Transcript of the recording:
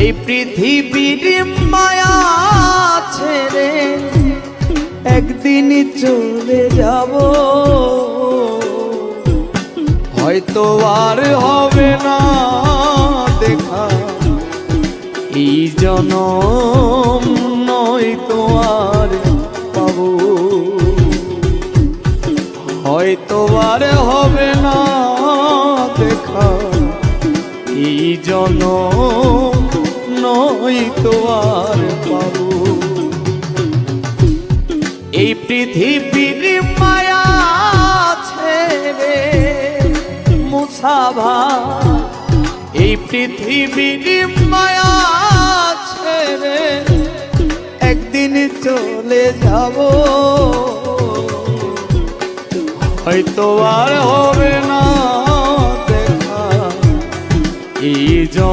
এই পৃথিবীর মায়া ছেড়ে একদিন চলে যাব, হয়তো আর হবে না দেখা এই জনম, নয়তো আর পাবো, হয়তো আর হবে না দেখা এই জনম, নয়তো আর পাবো। এই পৃথিবীর মায়া ছেড়ে মুসাভা, এই পৃথিবীর মায়া ছেড়ে একদিন চলে যাব, হয়তো আর হবে না দেখা এই